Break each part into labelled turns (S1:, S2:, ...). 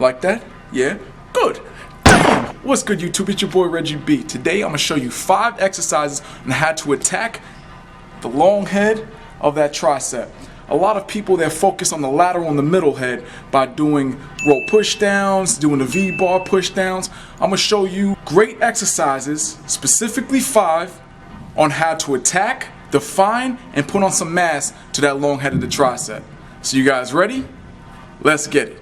S1: Like that? Yeah? Good. Damn! What's good, YouTube? It's your boy Reggie B. Today I'm going to show you 5 exercises on how to attack the long head of that tricep. A lot of people, they're focused on the lateral and the middle head by doing row push downs, doing the V-bar push downs. I'm going to show you great exercises, specifically 5, on how to attack, define, and put on some mass to that long head of the tricep. So you guys ready? Let's get it.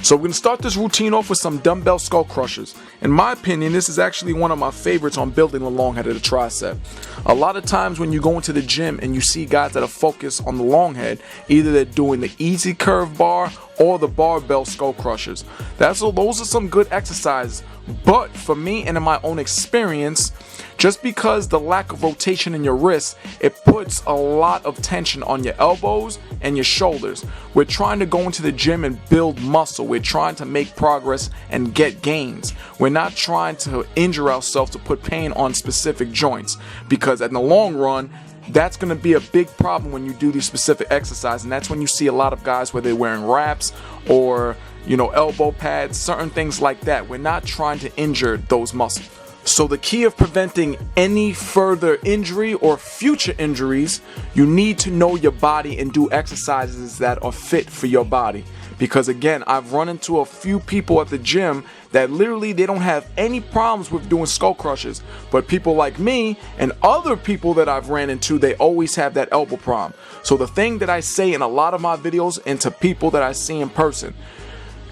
S1: So we're going to start this routine off with some dumbbell skull crushers. In my opinion, this is actually one of my favorites on building the long head of the tricep. A lot of times when you go into the gym and you see guys that are focused on the long head, either they're doing the easy curve bar or the barbell skull crushers. Those are some good exercises. But for me and in my own experience, just because the lack of rotation in your wrists, it puts a lot of tension on your elbows and your shoulders. We're trying to go into the gym and build muscle. We're trying to make progress and get gains. We're not trying to injure ourselves to put pain on specific joints, because in the long run, that's going to be a big problem when you do these specific exercises. And that's when you see a lot of guys where they're wearing wraps or, elbow pads, certain things like that. We're not trying to injure those muscles. So the key of preventing any further injury or future injuries, you need to know your body and do exercises that are fit for your body. Because again, I've run into a few people at the gym that literally they don't have any problems with doing skull crushes. But people like me and other people that I've ran into, they always have that elbow problem. So the thing that I say in a lot of my videos and to people that I see in person,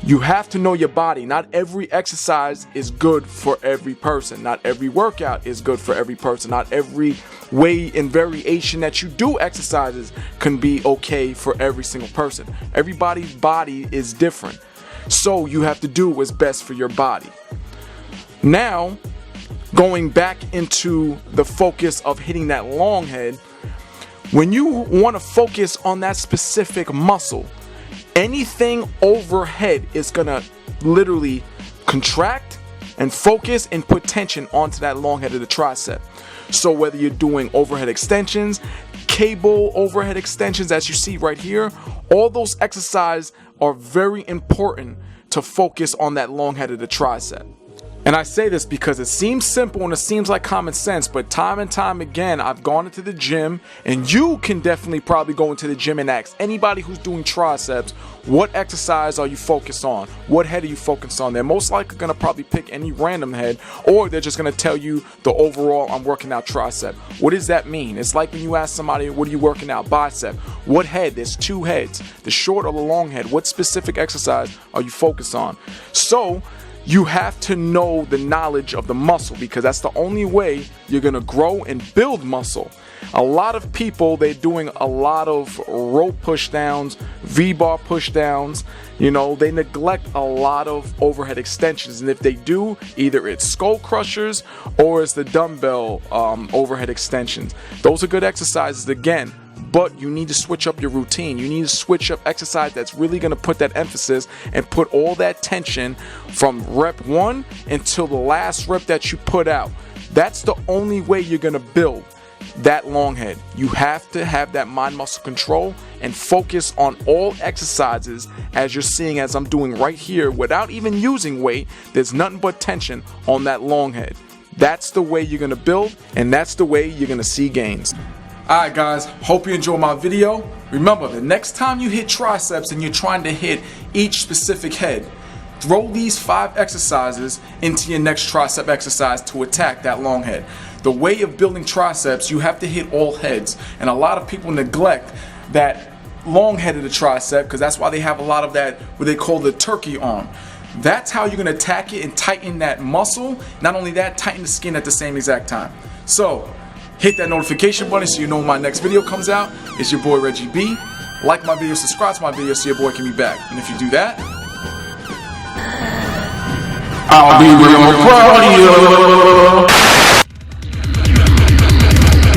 S1: you have to know your body. Not every exercise is good for every person. Not every workout is good for every person. Not every way and variation that you do exercises can be okay for every single person. Everybody's body is different. So you have to do what's best for your body. Now, going back into the focus of hitting that long head, when you want to focus on that specific muscle, anything overhead is gonna literally contract and focus and put tension onto that long head of the tricep. So whether you're doing overhead extensions, cable overhead extensions, as you see right here, all those exercises are very important to focus on that long head of the tricep. And I say this because it seems simple and it seems like common sense, but time and time again, I've gone into the gym, and you can definitely probably go into the gym and ask anybody who's doing triceps, what exercise are you focused on? What head are you focused on? They're most likely going to probably pick any random head, or they're just going to tell you the overall, I'm working out tricep. What does that mean? It's like when you ask somebody, what are you working out? Bicep. What head? There's 2 heads, the short or the long head. What specific exercise are you focused on? So you have to know the knowledge of the muscle, because that's the only way you're going to grow and build muscle. A lot of people, they're doing a lot of row push downs, V-bar push downs. They neglect a lot of overhead extensions. And if they do, either it's skull crushers or it's the dumbbell overhead extensions. Those are good exercises again. But you need to switch up your routine. You need to switch up exercise that's really going to put that emphasis and put all that tension from rep 1 until the last rep that you put out. That's the only way you're going to build that long head. You have to have that mind muscle control and focus on all exercises as you're seeing, as I'm doing right here, without even using weight. There's nothing but tension on that long head. That's the way you're going to build, and that's the way you're going to see gains. Alright guys, hope you enjoyed my video. Remember, the next time you hit triceps and you're trying to hit each specific head, throw these 5 exercises into your next tricep exercise to attack that long head. The way of building triceps, you have to hit all heads, and a lot of people neglect that long head of the tricep, because that's why they have a lot of that, what they call the turkey arm. That's how you're going to attack it and tighten that muscle. Not only that, tighten the skin at the same exact time. So hit that notification button so you know when my next video comes out. It's your boy Reggie B. Like my video, subscribe to my video so your boy can be back. And if you do that, I'll be real proud of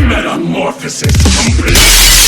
S1: you. Metamorphosis complete.